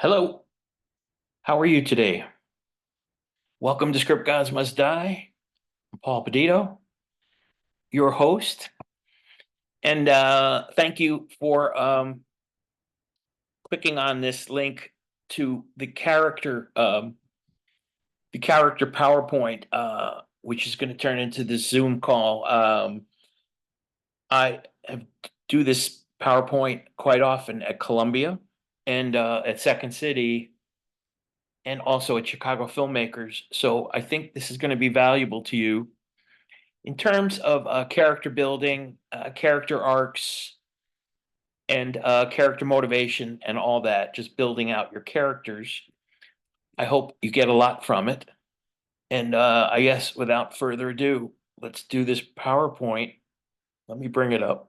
Hello, how are you today? Welcome to Script Gods Must Die. I'm Paul Pedito, your host, and thank you for clicking on this link to the character PowerPoint, which is going to turn into the Zoom call. I have do this PowerPoint quite often at Columbia and at Second City and also at Chicago Filmmakers. So I think this is going to be valuable to you in terms of character building, character arcs, and character motivation, and all that. Just building out your characters. I hope you get a lot from it. And I guess without further ado, let's do this PowerPoint. Let me bring it up.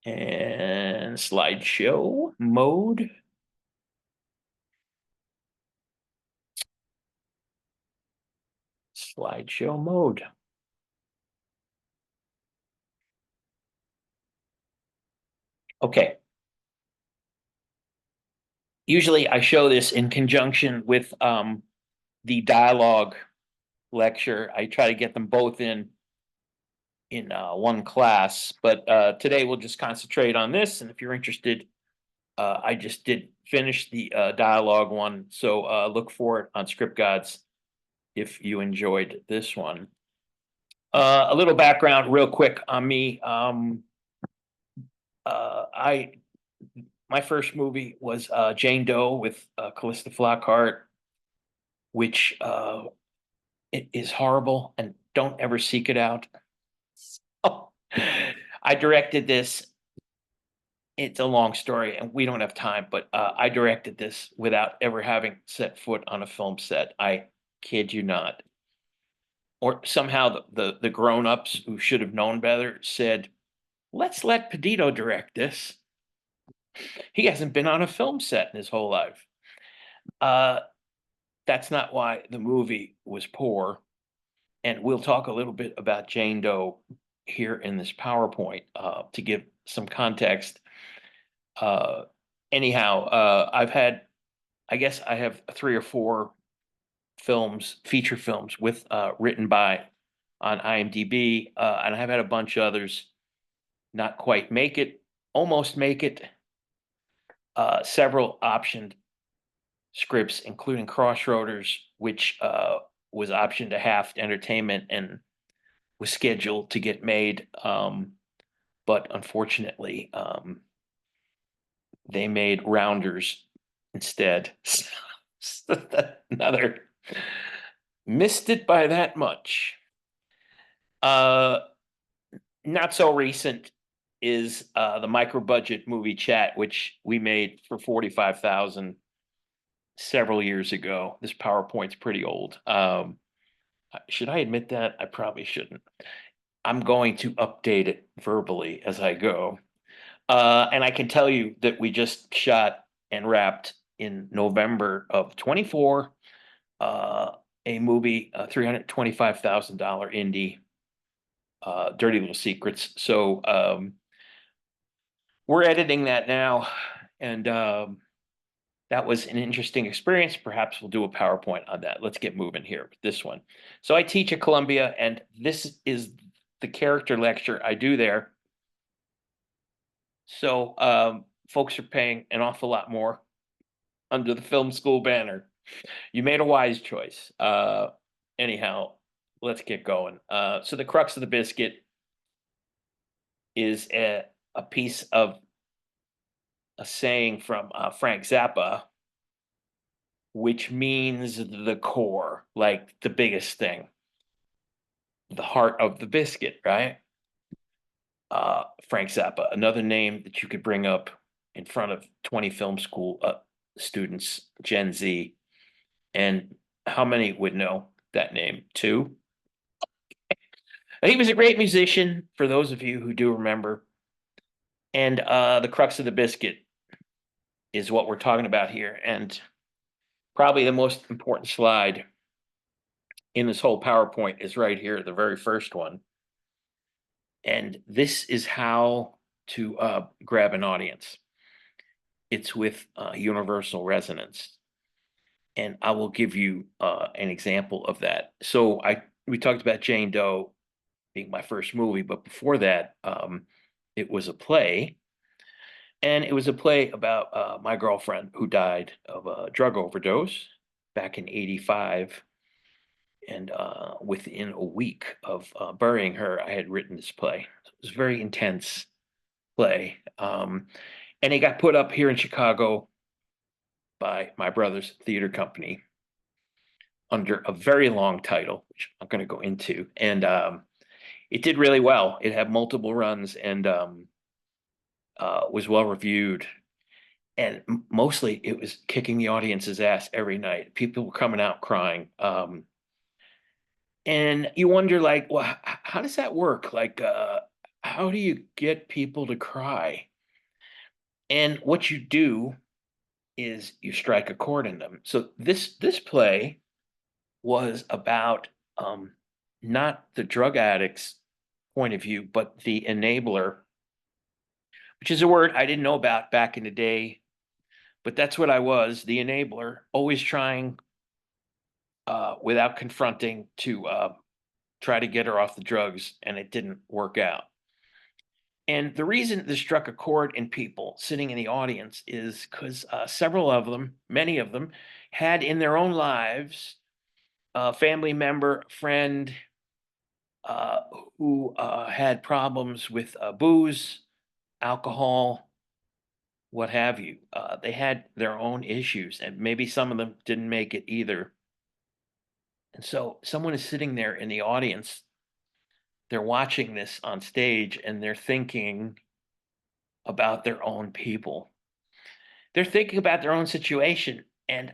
And slideshow mode. Slideshow mode. Okay. Usually I show this in conjunction with the dialogue lecture. I try to get them both in one class, but today we'll just concentrate on this. And if you're interested, I just did finish the dialogue one, so look for it on Script Gods if you enjoyed this one. A little background real quick on me. I My first movie was Jane Doe with Callista Flockhart, which it is horrible, and don't ever seek it out. Oh, I directed this. It's a long story and we don't have time, but I directed this without ever having set foot on a film set. I kid you not. Or somehow the grown-ups who should have known better said, let's let Pedito direct this. He hasn't been on a film set in his whole life. That's not why the movie was poor. And we'll talk a little bit about Jane Doe here in this PowerPoint to give some context. Anyhow, I guess I have 3 or 4 feature films with written by on IMDb, and I've had a bunch of others not quite make it, almost make it. Several optioned scripts, including Crossroaders, which was optioned to Haft Entertainment and was scheduled to get made, but unfortunately, they made Rounders instead. Another missed it by that much. Not so recent is the micro budget movie Chat, which we made for 45,000 several years ago. This PowerPoint's pretty old. Should I admit that? I probably shouldn't. I'm going to update it verbally as I go. And I can tell you that we just shot and wrapped in November of 24 a movie, $325,000 indie, Dirty Little Secrets. So we're editing that now, and that was an interesting experience. Perhaps we'll do a PowerPoint on that. Let's get moving here with this one. So I teach at Columbia, and this is the character lecture I do there. So folks are paying an awful lot more under the film school banner. You made a wise choice. Anyhow, let's get going. So the crux of the biscuit is a piece of a saying from Frank Zappa, which means the core, like the biggest thing, the heart of the biscuit, right? Frank Zappa, another name that you could bring up in front of 20 film school students, Gen Z. And how many would know that name? 2? He was a great musician, for those of you who do remember. And the crux of the biscuit is what we're talking about here. And probably the most important slide in this whole PowerPoint is right here, the very first one. And this is how to grab an audience. It's with universal resonance. And I will give you an example of that. So we talked about Jane Doe being my first movie, but before that, it was a play, and it was a play about my girlfriend who died of a drug overdose back in '85. And within a week of burying her, I had written this play. It was a very intense play, and it got put up here in Chicago by my brother's theater company under a very long title, which I'm going to go into. And it did really well. It had multiple runs and was well reviewed. And mostly it was kicking the audience's ass every night. People were coming out crying. And you wonder, like, well, how does that work? Like, how do you get people to cry? And what you do is you strike a chord in them. So this play was about not the drug addict's point of view, but the enabler, which is a word I didn't know about back in the day, but that's what I was, the enabler, always trying without confronting to try to get her off the drugs, and it didn't work out. And the reason this struck a chord in people sitting in the audience is because several of them, many of them, had in their own lives a family member, friend, uh, who had problems with booze, alcohol, what have you. They had their own issues, and maybe some of them didn't make it either. And so someone is sitting there in the audience, they're watching this on stage, and they're thinking about their own people. They're thinking about their own situation. And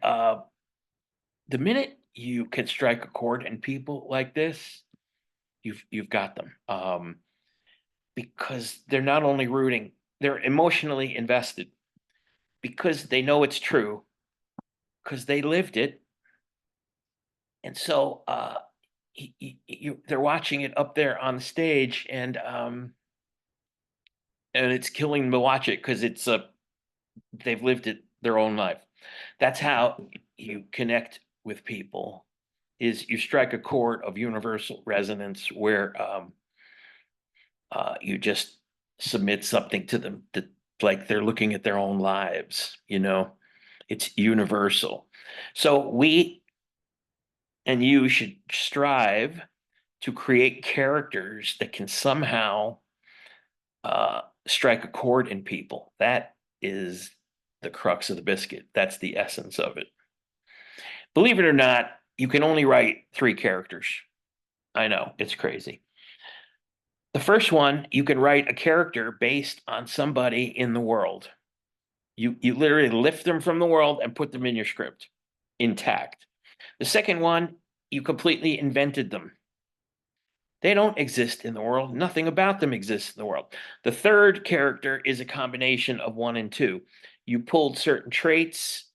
the minute you can strike a chord in people like this, you've got them. Because they're not only rooting, they're emotionally invested because they know it's true, because they lived it. And so they're watching it up there on the stage, and it's killing them to watch it because they've lived it their own life. That's how you connect with people, is you strike a chord of universal resonance where you just submit something to them that, like, they're looking at their own lives, it's universal. So we and you should strive to create characters that can somehow strike a chord in people. That is the crux of the biscuit. That's the essence of it. Believe it or not, you can only write 3 characters. I know, it's crazy. The first one, you can write a character based on somebody in the world. You literally lift them from the world and put them in your script intact. The second one, you completely invented them. They don't exist in the world. Nothing about them exists in the world. The third character is a combination of 1 and 2. You pulled certain traits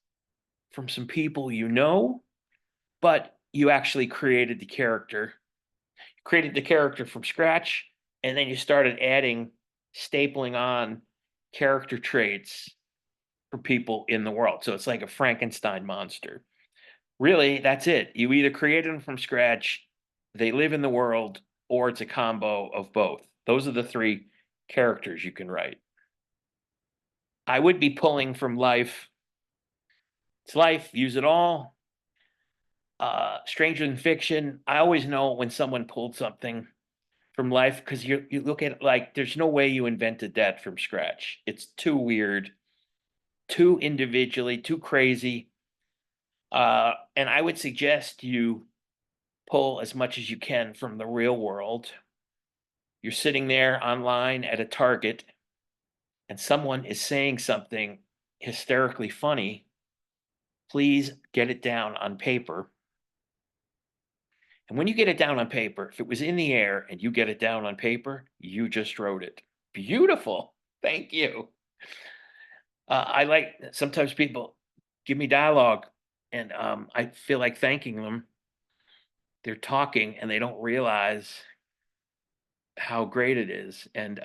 from some people you know, but you actually created the character. You created the character from scratch, and then you started adding, stapling on character traits for people in the world. So it's like a Frankenstein monster. Really, that's it. You either created them from scratch, they live in the world, or it's a combo of both. Those are the 3 characters you can write. I would be pulling from life. It's life, use it all. Stranger than fiction. I always know when someone pulled something from life because you look at it like there's no way you invented that from scratch. It's too weird, too individually, too crazy. And I would suggest you pull as much as you can from the real world. You're sitting there online at a Target and someone is saying something hysterically funny. Please get it down on paper. And when you get it down on paper, if it was in the air and you get it down on paper, you just wrote it. Beautiful. Thank you. I like, sometimes people give me dialogue and I feel like thanking them. They're talking and they don't realize how great it is. And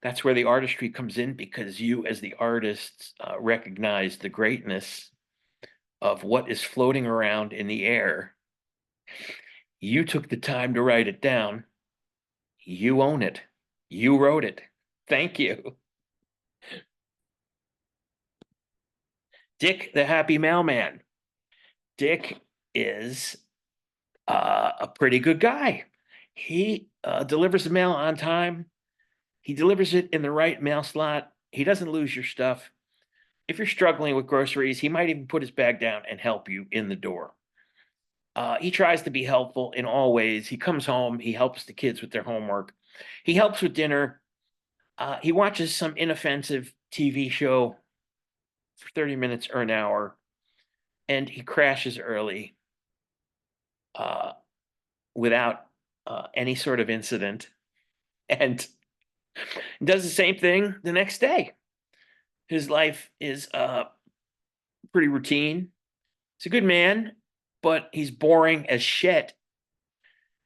that's where the artistry comes in, because you, as the artist, recognize the greatness of what is floating around in the air. You took the time to write it down. You own it. You wrote it. Thank you. Dick, the happy mailman. Dick is a pretty good guy. He delivers the mail on time. He delivers it in the right mail slot. He doesn't lose your stuff. If you're struggling with groceries, he might even put his bag down and help you in the door. He tries to be helpful in all ways. He comes home, he helps the kids with their homework, he helps with dinner. He watches some inoffensive TV show for 30 minutes or an hour, and he crashes early uh, without any sort of incident, and does the same thing the next day. His life is pretty routine. He's a good man, but he's boring as shit.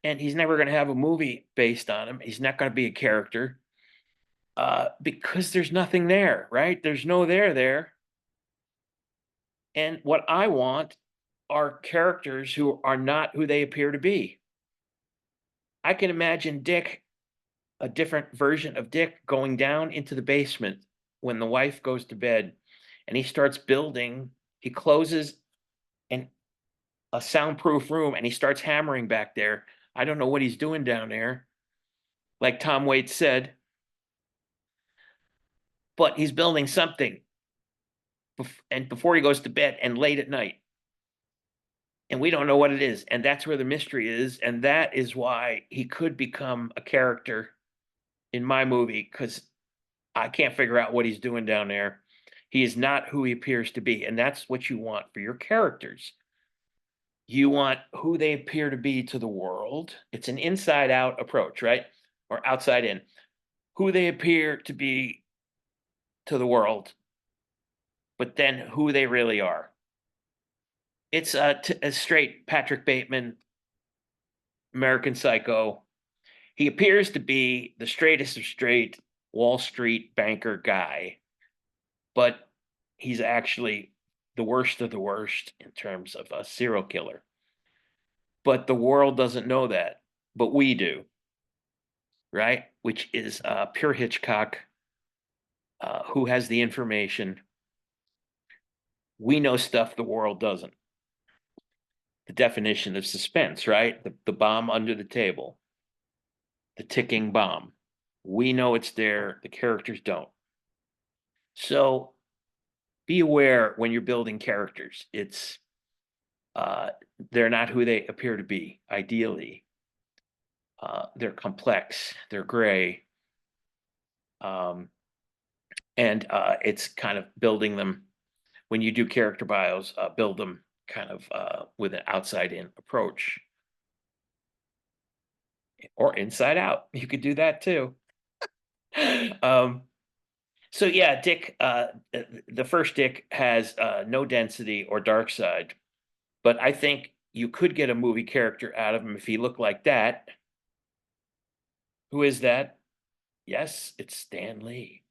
And he's never going to have a movie based on him. He's not going to be a character because there's nothing there, right? There's no there. And what I want are characters who are not who they appear to be. I can imagine Dick, a different version of Dick, going down into the basement when the wife goes to bed, and he starts building. He closes an a soundproof room and he starts hammering back there. I don't know what he's doing down there, like Tom Waits said, but he's building something. And before he goes to bed and late at night, and we don't know what it is, and that's where the mystery is, and that is why he could become a character in my movie, because I can't figure out what he's doing down there. He is not who he appears to be, and that's what you want for your characters. You want who they appear to be to the world. It's an inside out approach, right? Or outside in. Who they appear to be to the world, but then who they really are. It's a straight Patrick Bateman, American Psycho. He appears to be the straightest of straight Wall Street banker guy, but he's actually the worst of the worst in terms of a serial killer. But the world doesn't know that, but we do, right? Which is pure Hitchcock, who has the information. We know stuff the world doesn't. The definition of suspense, right? The bomb under the table, the ticking bomb. We know it's there, the characters don't. So be aware when you're building characters. It's they're not who they appear to be, ideally. They're complex, they're gray. Um, and it's kind of building them when you do character bios, build them kind of with an outside in approach, or inside out. You could do that too. um, so yeah, Dick, the first Dick has no density or dark side, but I think you could get a movie character out of him if he looked like that. Who is that? Yes, it's Stan Lee.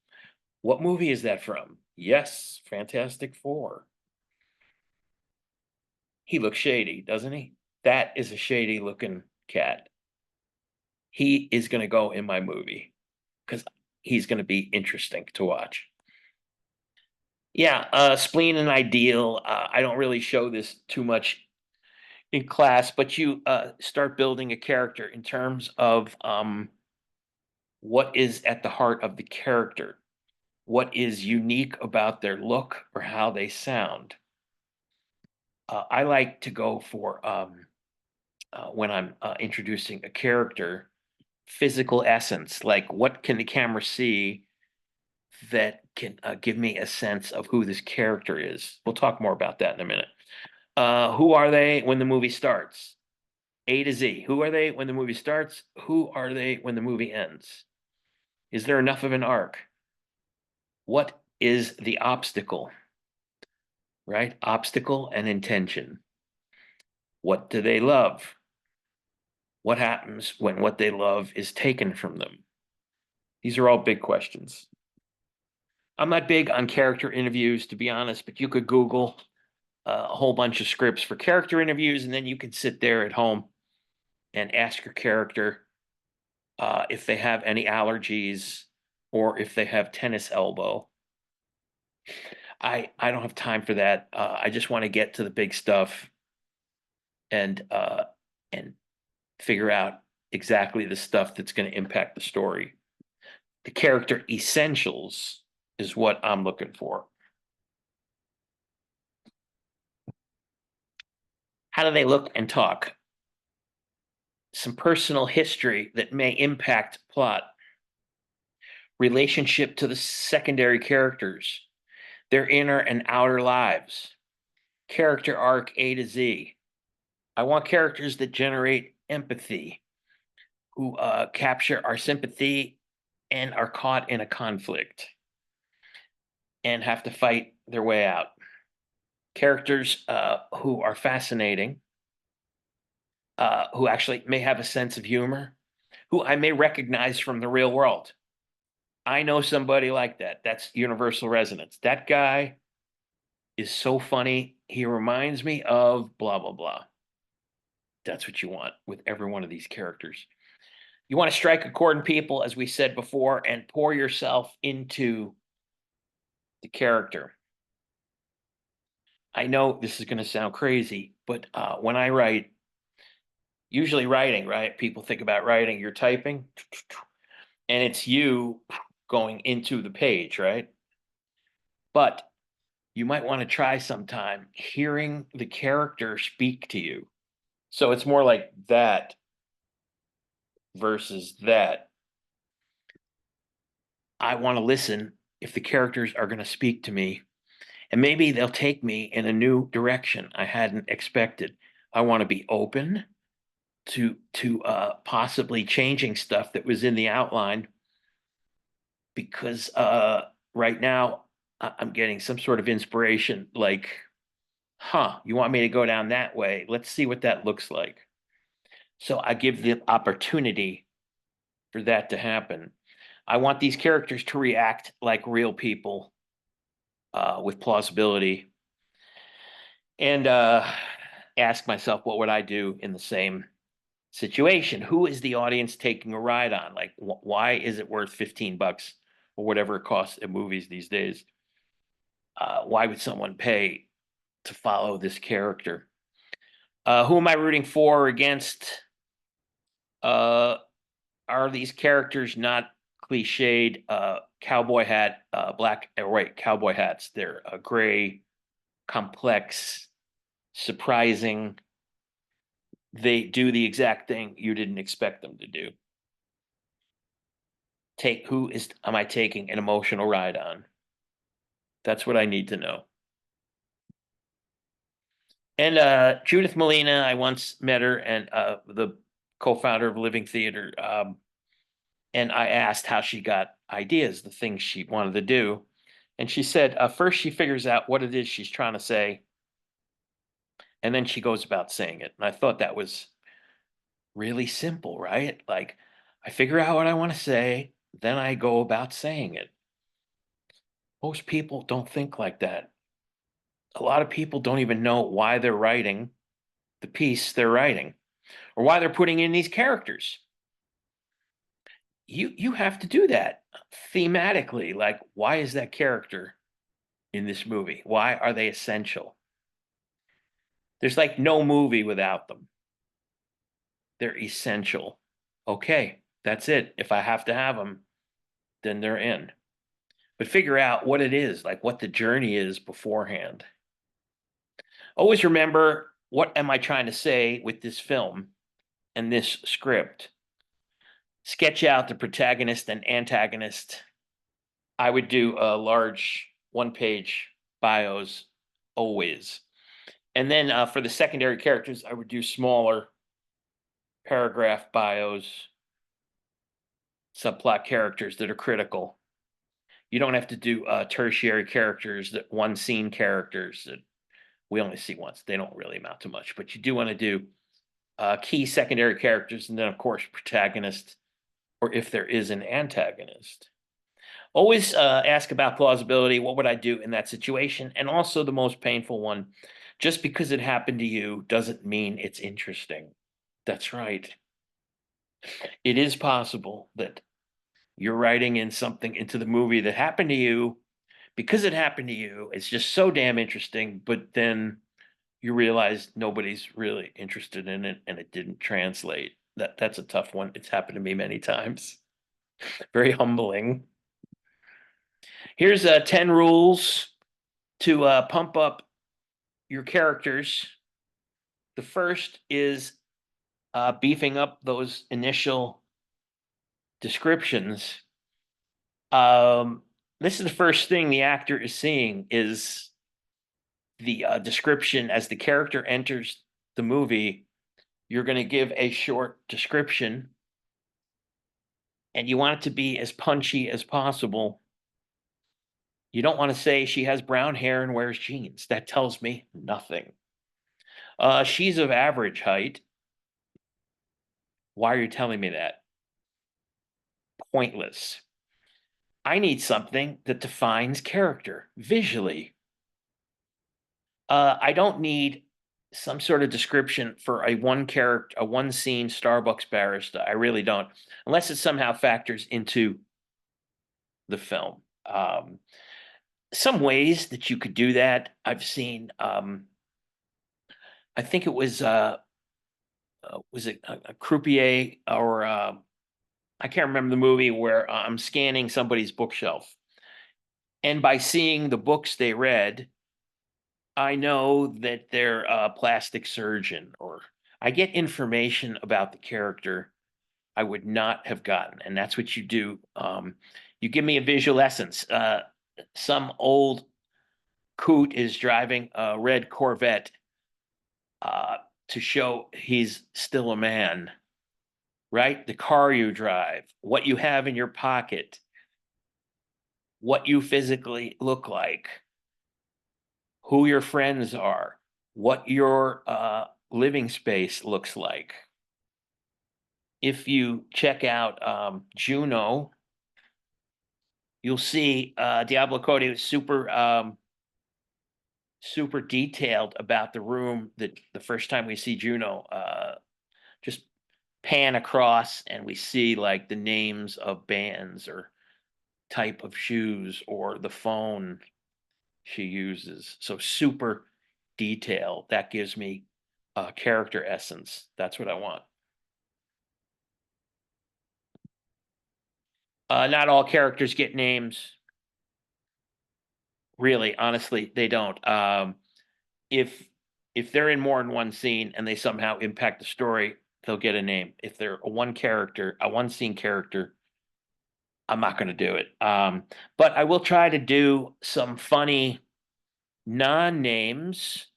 What movie is that from? Yes, Fantastic Four. He looks shady, doesn't he? That is a shady looking cat. He is going to go in my movie because he's going to be interesting to watch. Yeah, spleen and ideal. I don't really show this too much in class, but you start building a character in terms of what is at the heart of the character, what is unique about their look or how they sound. I like to go for when I'm introducing a character, physical essence, like what can the camera see that can give me a sense of who this character is. We'll talk more about that in a minute. Who are they when the movie starts? A to Z. Who are they when the movie starts? Who are they when the movie ends? Is there enough of an arc? What is the obstacle? Right? Obstacle and intention. What do they love? What happens when what they love is taken from them? These are all big questions. I'm not big on character interviews, to be honest, but you could Google a whole bunch of scripts for character interviews, and then you can sit there at home and ask your character if they have any allergies or if they have tennis elbow. I don't have time for that. I just want to get to the big stuff and figure out exactly the stuff that's going to impact the story. The character essentials is what I'm looking for. How do they look and talk? Some personal history that may impact plot, relationship to the secondary characters, their inner and outer lives, character arc A to Z. I want characters that generate empathy, who capture our sympathy and are caught in a conflict and have to fight their way out. Characters who are fascinating, who actually may have a sense of humor, who I may recognize from the real world. I know somebody like that. That's universal resonance. That guy is so funny. He reminds me of blah, blah, blah. That's what you want with every one of these characters. You want to strike a chord in people, as we said before, and pour yourself into the character. I know this is going to sound crazy, but when I write, usually writing, right? People think about writing, you're typing, and it's you going into the page, right? But you might want to try sometime hearing the character speak to you. So it's more like that versus that. I want to listen if the characters are going to speak to me, and maybe they'll take me in a new direction I hadn't expected. I want to be open to possibly changing stuff that was in the outline, because right now I'm getting some sort of inspiration like, huh, you want me to go down that way? Let's see what that looks like. So I give the opportunity for that to happen. I want these characters to react like real people with plausibility, and ask myself, what would I do in the same situation? Who is the audience taking a ride on? Like, why is it worth $15 or whatever it costs at movies these days? Why would someone pay to follow this character? Who am I rooting for or against? Are these characters not cliched cowboy hat, black or white cowboy hats? They're gray, complex, surprising. They do the exact thing you didn't expect them to do. Who am I taking an emotional ride on? That's what I need to know. And Judith Molina, I once met her, and the co-founder of Living Theater. And I asked how she got ideas, the things she wanted to do. And she said, first she figures out what it is she's trying to say, and then she goes about saying it. And I thought that was really simple, right? Like, I figure out what I want to say, then I go about saying it. Most people don't think like that. A lot of people don't even know why they're writing the piece they're writing or why they're putting in these characters. You have to do that thematically. Like, why is that character in this movie? Why are they essential? There's like no movie without them. They're essential. Okay, that's it. If I have to have them, then they're in. But figure out what it is, like what the journey is beforehand. Always remember, what am I trying to say with this film and this script? Sketch out the protagonist and antagonist. I would do a large one-page bios always. And then for the secondary characters, I would do smaller paragraph bios, subplot characters that are critical. You don't have to do tertiary characters, that one scene characters that we only see once. They don't really amount to much, but you do want to do key secondary characters, and then of course protagonist, or if there is an antagonist. Always ask about plausibility. What would I do in that situation? And also the most painful one, just because it happened to you doesn't mean it's interesting. That's right. It is possible that you're writing in something into the movie that happened to you because it happened to you. It's just so damn interesting, but then you realize nobody's really interested in it and it didn't translate. That's a tough one. It's happened to me many times. Very humbling. Here's 10 rules to pump up your characters. The first is beefing up those initial descriptions. This is the first thing the actor is seeing is the description as the character enters the movie. You're going to give a short description, and you want it to be as punchy as possible. You don't want to say she has brown hair and wears jeans. That tells me nothing. She's of average height. Why are you telling me that? Pointless. I need something that defines character visually. I don't need some sort of description for a one character, a one scene Starbucks barista. I really don't, unless it somehow factors into the film. Some ways that you could do that, I've seen. I think it was it a croupier or I can't remember the movie where I'm scanning somebody's bookshelf, and by seeing the books they read, I know that they're a plastic surgeon, or I get information about the character I would not have gotten, and that's what you do. You give me a visual essence. Some old coot is driving a red Corvette to show he's still a man, right? The car you drive, what you have in your pocket, what you physically look like, who your friends are, what your living space looks like. If you check out Juno, you'll see Diablo Cody was super detailed about the room that the first time we see Juno, just pan across and we see like the names of bands or type of shoes or the phone she uses. So super detail. That gives me character essence. That's what I want. Not all characters get names. Really, honestly, they don't. If they're in more than one scene and they somehow impact the story, they'll get a name. If they're a one scene character, I'm not going to do it. But I will try to do some funny non-names.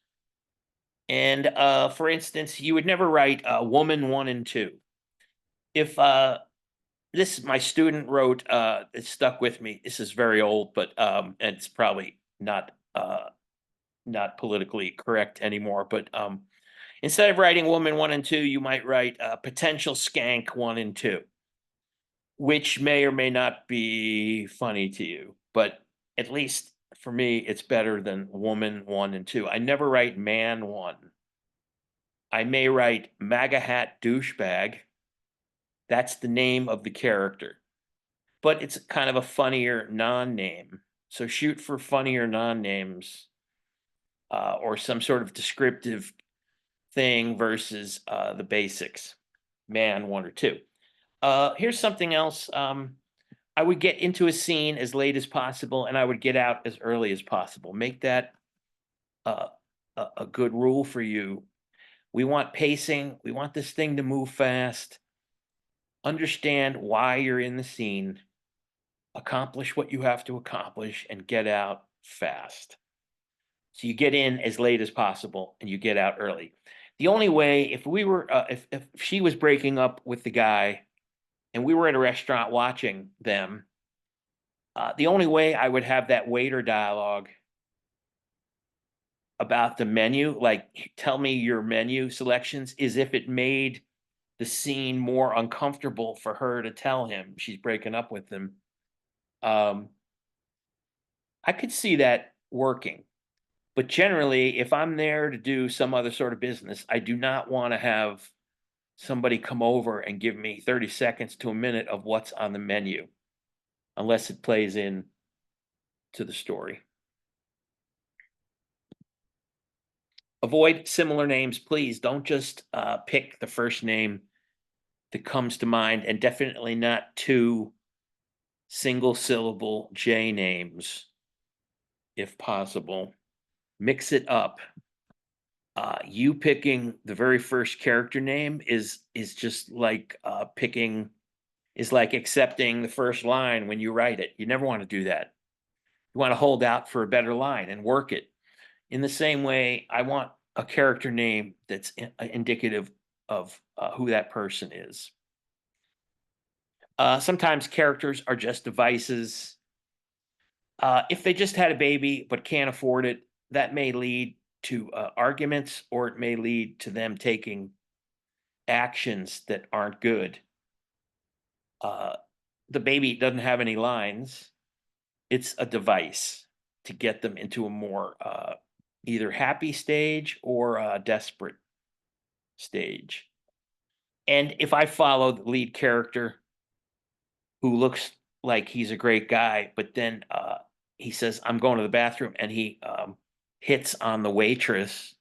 And for instance, you would never write woman 1 and 2. If this my student wrote, it stuck with me. This is very old, but it's probably not politically correct anymore. But instead of writing woman 1 and 2, you might write potential skank 1 and 2, which may or may not be funny to you, but at least for me, it's better than woman 1 and 2. I never write man 1. I may write MAGA hat douchebag. That's the name of the character, but it's kind of a funnier non-name. So shoot for funnier non-names or some sort of descriptive thing versus the basics, man 1 or 2. Here's something else. I would get into a scene as late as possible and I would get out as early as possible. Make that uh, a good rule for you. We want pacing. We want this thing to move fast. Understand why you're in the scene. Accomplish what you have to accomplish and get out fast. So you get in as late as possible and you get out early. The only way, if we were, if she was breaking up with the guy and we were at a restaurant watching them, the only way I would have that waiter dialogue about the menu, like tell me your menu selections, is if it made the scene more uncomfortable for her to tell him she's breaking up with him. Um, I could see that working. But generally, if I'm there to do some other sort of business, I do not want to have somebody come over and give me 30 seconds to a minute of what's on the menu, unless it plays in to the story. Avoid similar names, please. Don't just pick the first name that comes to mind, and definitely not two single syllable J names, if possible. Mix it up. You picking the very first character name is just like picking is like accepting the first line when you write it. You never want to do that. You want to hold out for a better line and work it. In the same way, I want a character name that's indicative of who that person is. Sometimes characters are just devices. If they just had a baby but can't afford it, that may lead to arguments, or it may lead to them taking actions that aren't good. Uh, the baby doesn't have any lines. It's a device to get them into a more either happy stage or a desperate stage. And if I follow the lead character who looks like he's a great guy, but then he says, I'm going to the bathroom, and he hits on the waitress,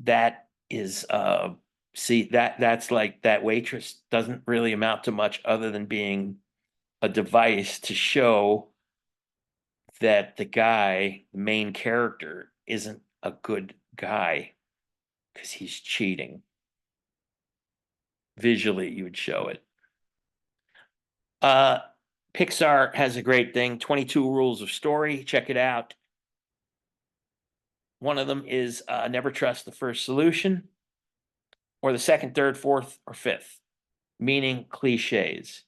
that is see that's like that waitress doesn't really amount to much other than being a device to show that the guy, the main character, isn't a good guy because he's cheating. Visually, you would show it. Uh, Pixar has a great thing, 22 rules of story. Check it out. One of them is never trust the first solution or the second, third, fourth, or fifth, meaning cliches.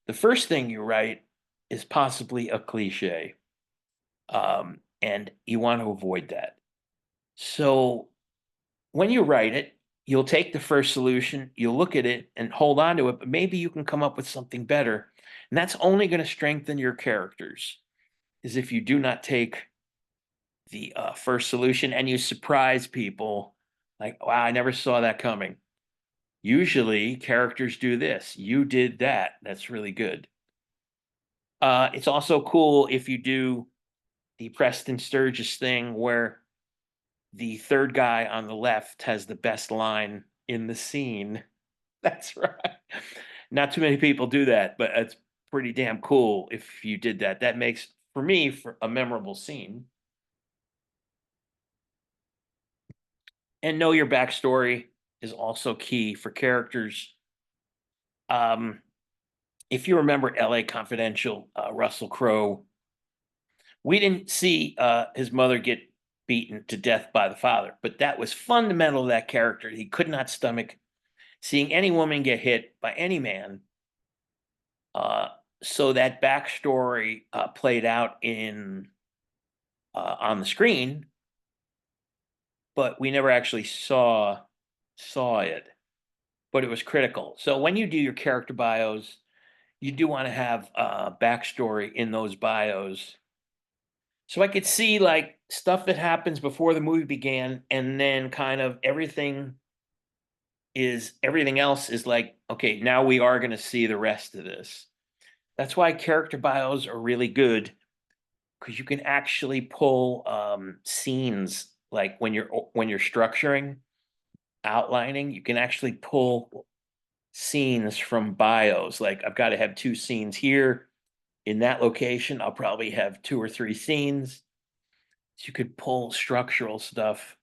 The first thing you write is possibly a cliche, and you want to avoid that. So when you write it, you'll take the first solution, you'll look at it and hold on to it, but maybe you can come up with something better. And that's only going to strengthen your characters, is if you do not take the first solution and you surprise people like, wow, I never saw that coming. Usually characters do this. You did that. That's really good. It's also cool if you do the Preston Sturges thing where the third guy on the left has the best line in the scene. That's right. Not too many people do that, but it's pretty damn cool if you did that. That makes, for me, for a memorable scene. And know your backstory is also key for characters. Um, if you remember LA Confidential, Russell Crowe, we didn't see his mother get beaten to death by the father, but that was fundamental to that character. He could not stomach seeing any woman get hit by any man. So that backstory played out in on the screen, but we never actually saw it. But it was critical. So when you do your character bios, you do want to have backstory in those bios. So I could see like stuff that happens before the movie began, and then kind of everything else is like, okay, now we are going to see the rest of this. That's why character bios are really good, because you can actually pull scenes, like when you're structuring, outlining, you can actually pull scenes from bios. Like I've got to have two scenes here in that location. I'll probably have two or three scenes. So you could pull structural stuff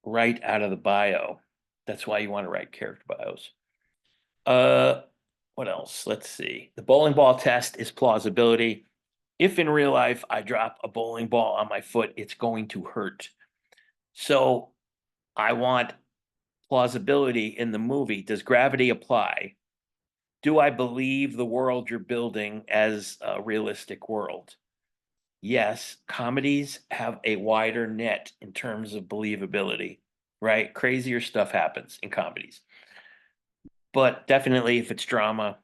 right out of the bio. That's why you want to write character bios. Uh, what else? Let's see. The bowling ball test is plausibility. If in real life I drop a bowling ball on my foot, it's going to hurt. So I want plausibility in the movie. Does gravity apply? Do I believe the world you're building as a realistic world? yes, comedies have a wider net in terms of believability, right? Crazier stuff happens in comedies. But definitely, if it's drama,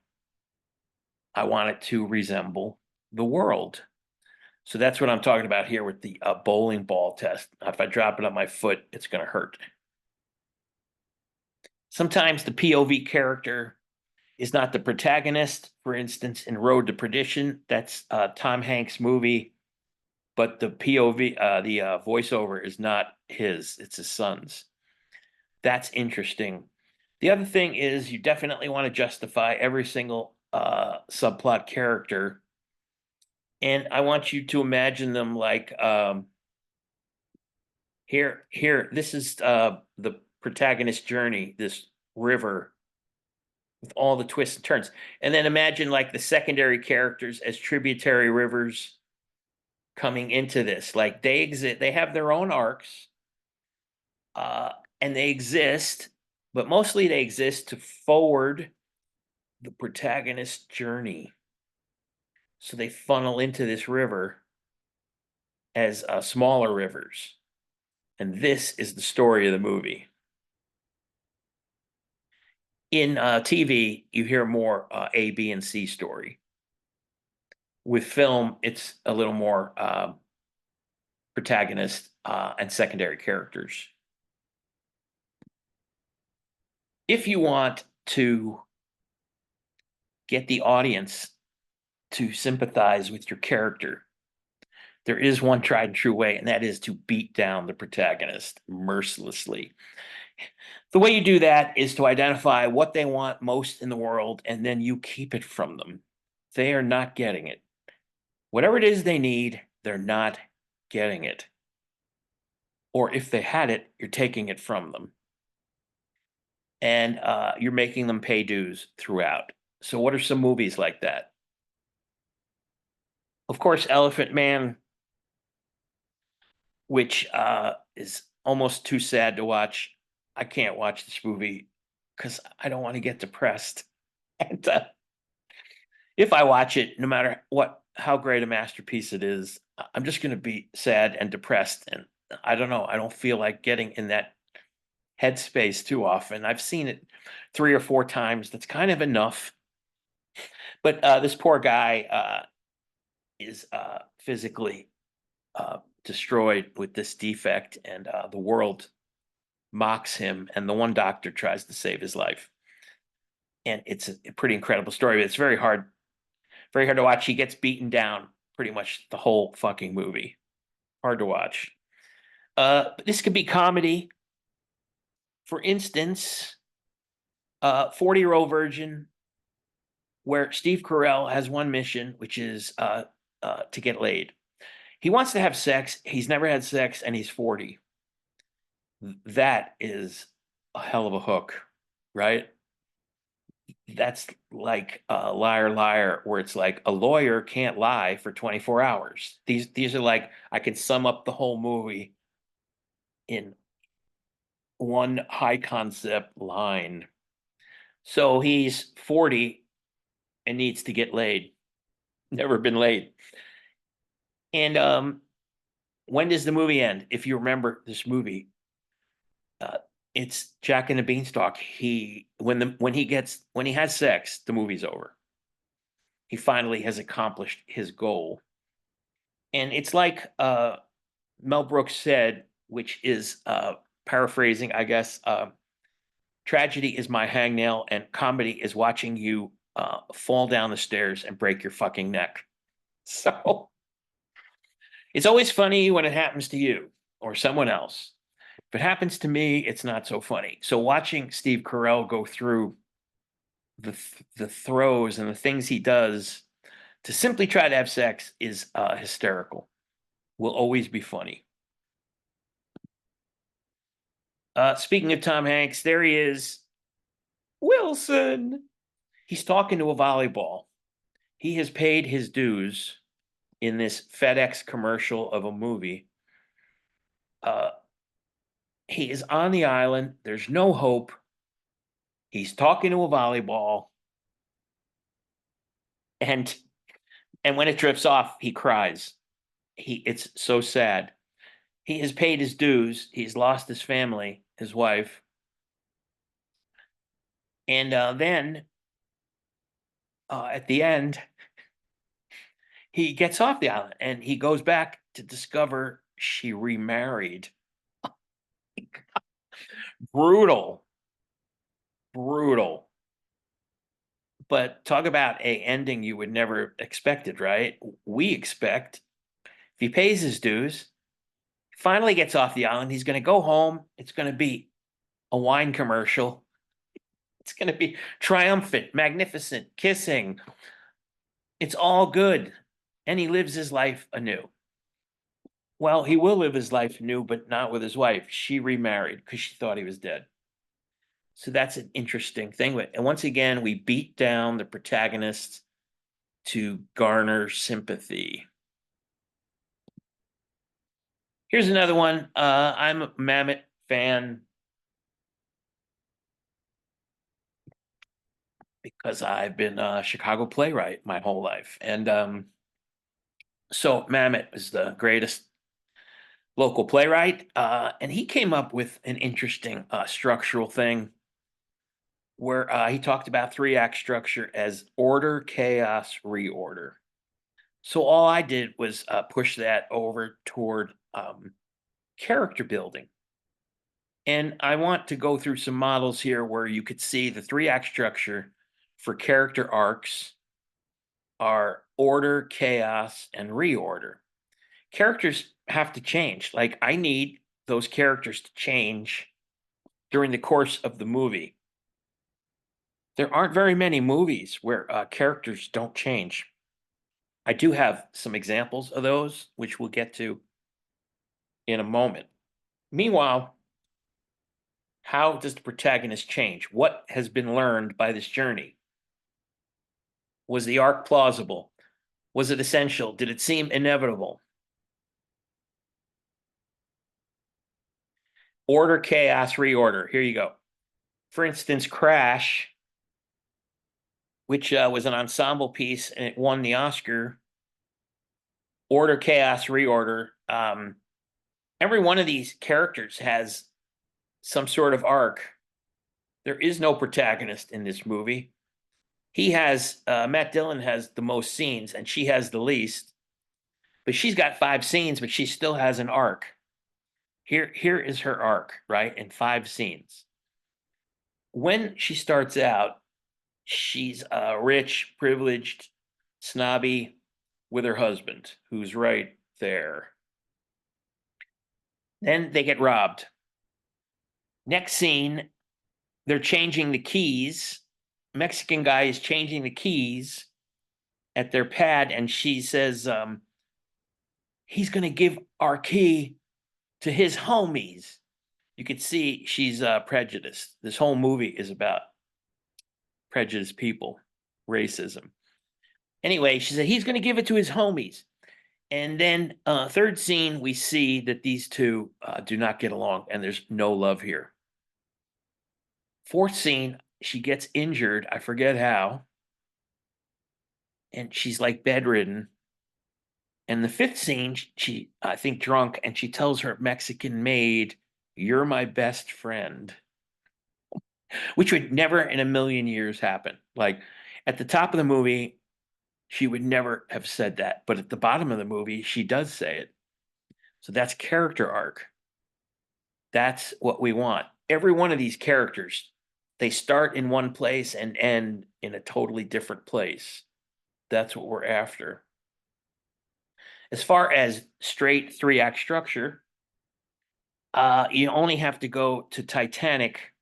I want it to resemble the world. So that's what I'm talking about here with the bowling ball test. If I drop it on my foot, it's going to hurt. Sometimes the POV character is not the protagonist. For instance, in Road to Perdition, that's Tom Hanks' movie, but the POV, the voiceover is not his, it's his son's. That's interesting. The other thing is you definitely want to justify every single subplot character. And I want you to imagine them like here, this is the protagonist journey, this river with all the twists and turns. And then imagine like the secondary characters as tributary rivers coming into this. Like they exist, they have their own arcs, uh, and they exist, but mostly they exist to forward the protagonist's journey. So they funnel into this river as smaller rivers. And this is the story of the movie. In TV, you hear more A, B, and C story. With film, it's a little more protagonist and secondary characters. If you want to get the audience to sympathize with your character, there is one tried and true way, and that is to beat down the protagonist mercilessly. The way you do that is to identify what they want most in the world, and then you keep it from them. They are not getting it. Whatever it is they need, they're not getting it. Or if they had it, you're taking it from them. And you're making them pay dues throughout. So, what are some movies like that? Of course, Elephant Man, which is almost too sad to watch. I can't watch this movie because I don't want to get depressed. And if I watch it, no matter what, how great a masterpiece it is, I'm just going to be sad and depressed. And I don't know. I don't feel like getting in that headspace too often. I've seen it 3 or 4 times. That's kind of enough. But this poor guy is physically destroyed with this defect, and the world mocks him. And the one doctor tries to save his life. And it's a pretty incredible story. But it's very hard to watch. He gets beaten down pretty much the whole fucking movie. Hard to watch. But this could be comedy. For instance, 40-Year-Old Virgin, where Steve Carell has one mission, which is to get laid. He wants to have sex. He's never had sex, and he's 40. That is a hell of a hook, right? That's like Liar Liar, where it's like a lawyer can't lie for 24 hours. These are like I can sum up the whole movie in one high concept line. So he's 40 and needs to get laid. Never been laid. And when does the movie end? If you remember this movie, uh, it's Jack and the Beanstalk. When he has sex, the movie's over. He finally has accomplished his goal. And it's like Mel Brooks said, which is paraphrasing, I guess. Tragedy is my hangnail, and comedy is watching you fall down the stairs and break your fucking neck. So it's always funny when it happens to you or someone else. If it happens to me, it's not so funny. So watching Steve Carell go through the throes and the things he does to simply try to have sex is hysterical. Will always be funny. Speaking of Tom Hanks, there he is. Wilson. He's talking to a volleyball. He has paid his dues in this FedEx commercial of a movie. Uh, he is on the island. There's no hope. He's talking to a volleyball. And when it drifts off, he cries. It's so sad. He has paid his dues. He's lost his family, his wife. And then at the end, he gets off the island and he goes back to discover she remarried. Brutal, brutal. But talk about a ending you would never expected, right? We expect if he pays his dues, finally gets off the island, he's going to go home. It's going to be a wine commercial. It's going to be triumphant, magnificent, kissing. It's all good. And he lives his life anew. Well, he will live his life anew, but not with his wife. She remarried because she thought he was dead. So that's an interesting thing. And once again, we beat down the protagonist to garner sympathy. Here's another one. I'm a Mamet fan because I've been a Chicago playwright my whole life. And so Mamet is the greatest local playwright. And he came up with an interesting structural thing where he talked about three-act structure as order, chaos, reorder. So all I did was push that over toward character building. And I want to go through some models here where you could see the three-act structure for character arcs are order, chaos, and reorder. Characters have to change. Like I need those characters to change during the course of the movie. There aren't very many movies where characters don't change. I do have some examples of those, which we'll get to in a moment. Meanwhile, how does the protagonist change? What has been learned by this journey? Was the arc plausible? Was it essential? Did it seem inevitable? Order, chaos, reorder. Here you go. For instance, Crash, which was an ensemble piece and it won the Oscar. Order, chaos, reorder. Every one of these characters has some sort of arc. There is no protagonist in this movie. He has, Matt Dillon has the most scenes and she has the least, but she's got 5 scenes, but she still has an arc. Here is her arc, right? In 5 scenes. When she starts out, she's rich, privileged, snobby with her husband, who's right there. Then they get robbed. Next scene, they're changing the keys. Mexican guy is changing the keys at their pad, and she says, he's going to give our key to his homies. You could see she's prejudiced. This whole movie is about prejudiced people, racism. Anyway, she said he's going to give it to his homies. And then third scene, we see that these two do not get along and there's no love here. Fourth scene, she gets injured. I forget how. And she's like bedridden. And the fifth scene, she, I think, drunk, and she tells her Mexican maid, "You're my best friend," which would never in a million years happen. Like at the top of the movie, she would never have said that. But at the bottom of the movie, she does say it. So that's character arc. That's what we want. Every one of these characters, they start in one place and end in a totally different place. That's what we're after. As far as straight 3-act structure, you only have to go to Titanic,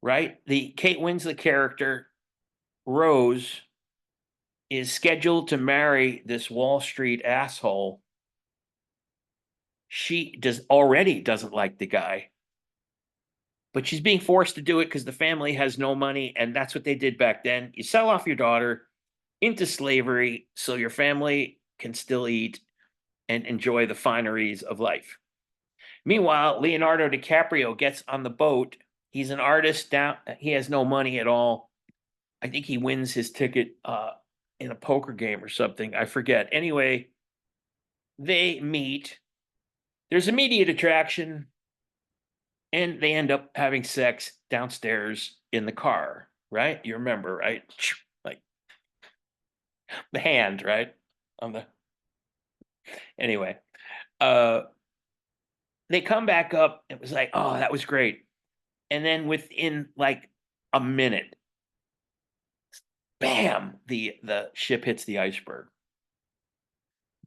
right? The Kate Winslet character, Rose, is scheduled to marry this Wall Street asshole. She doesn't like the guy, but she's being forced to do it because the family has no money, and that's what they did back then. You sell off your daughter into slavery so your family can still eat and enjoy the fineries of life. Meanwhile, Leonardo DiCaprio gets on the boat. He's an artist down. He has no money at all. I think he wins his ticket in a poker game or something. I forget. Anyway, they meet. There's immediate attraction, and they end up having sex downstairs in the car, right? You remember, right? Like the hand, right? On the anyway. Uh they come back up. It was like, oh, that was great. And then within like a minute, bam, the ship hits the iceberg.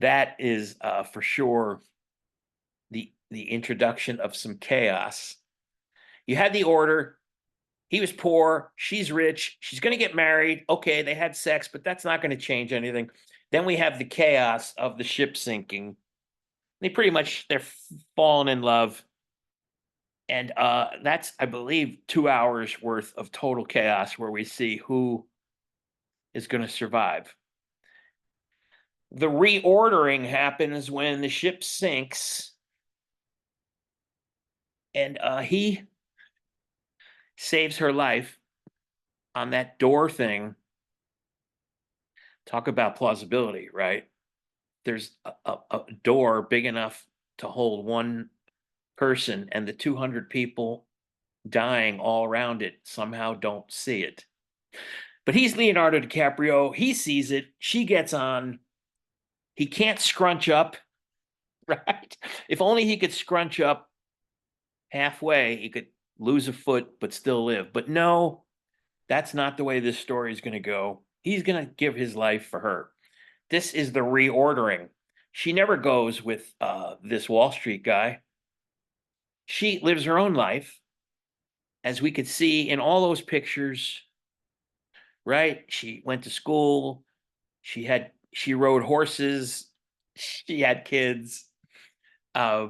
That is for sure the introduction of some chaos. You had the order. He was poor. She's rich. She's going to get married. Okay, they had sex, but that's not going to change anything. Then we have the chaos of the ship sinking. They're falling in love. And that's, I believe, 2 hours worth of total chaos where we see who is going to survive. The reordering happens when the ship sinks, and he saves her life on that door thing. Talk about plausibility, right? There's a door big enough to hold one person, and the 200 people dying all around it somehow don't see it. But he's Leonardo DiCaprio. He sees it. She gets on. He can't scrunch up, right? If only he could scrunch up halfway, he could lose a foot but still live. But no, that's not the way this story is going to go. He's going to give his life for her. This is the reordering. She never goes with this Wall Street guy. She lives her own life, as we could see in all those pictures, right? She went to school. She rode horses. She had kids. Uh,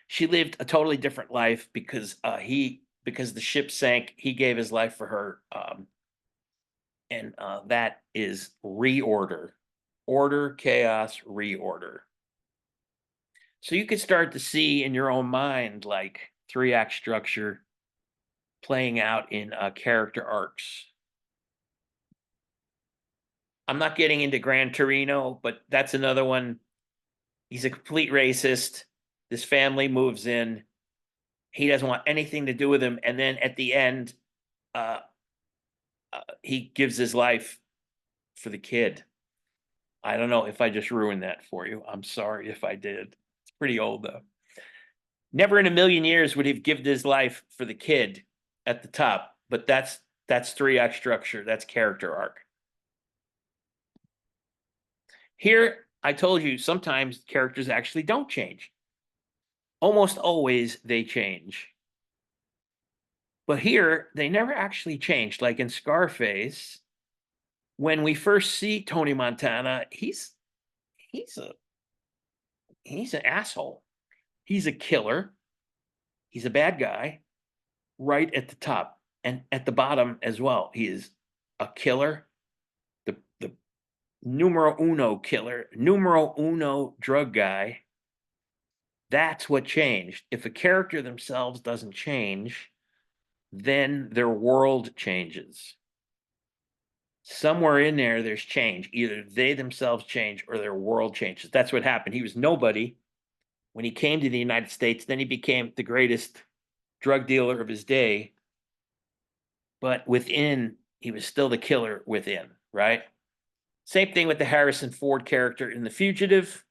she lived a totally different life because the ship sank. He gave his life for her, and that is reorder, order, chaos, reorder. So you could start to see in your own mind like 3-act structure playing out in character arcs. I'm not getting into Gran Torino, but that's another one. He's a complete racist. This family moves in. He doesn't want anything to do with him. And then at the end, uh, he gives his life for the kid. I don't know if I just ruined that for you. I'm sorry if I did. It's pretty old though. Never in a million years would he have given his life for the kid at the top, but that's 3-act structure. That's character arc. Here, I told you sometimes characters actually don't change. Almost always they change. But here, they never actually changed. Like in Scarface, when we first see Tony Montana, he's an asshole. He's a killer. He's a bad guy right at the top and at the bottom as well. He is a killer, the numero uno killer, numero uno drug guy. That's what changed. If a character themselves doesn't change, then their world changes. Somewhere in there, there's change. Either they themselves change or their world changes. That's what happened. He was nobody when he came to the United States. Then he became the greatest drug dealer of his day. But within, he was still the killer within, right? Same thing with the Harrison Ford character in The Fugitive.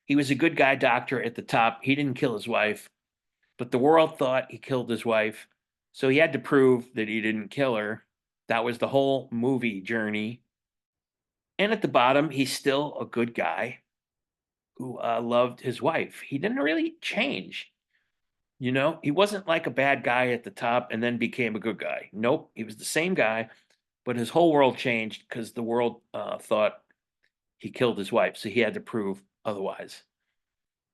He was a good guy doctor at the top. He didn't kill his wife, but the world thought he killed his wife. So he had to prove that he didn't kill her. That was the whole movie journey. And at the bottom, he's still a good guy who loved his wife. He didn't really change. You know, he wasn't like a bad guy at the top and then became a good guy. Nope, he was the same guy, but his whole world changed because the world thought he killed his wife. So he had to prove otherwise.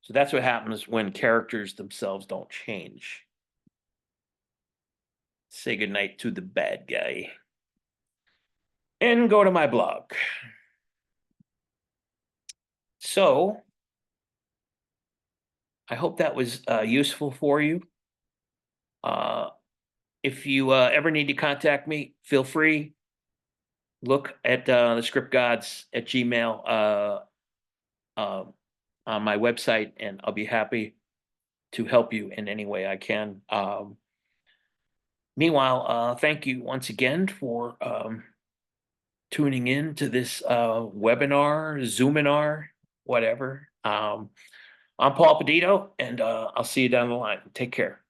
So that's what happens when characters themselves don't change. Say goodnight to the bad guy. And go to my blog. So I hope that was useful for you. If you ever need to contact me, feel free. Look at the script gods at Gmail. on my website, and I'll be happy to help you in any way I can. Meanwhile, thank you once again for tuning in to this webinar, Zoominar, whatever. I'm Paul Pedito, and I'll see you down the line. Take care.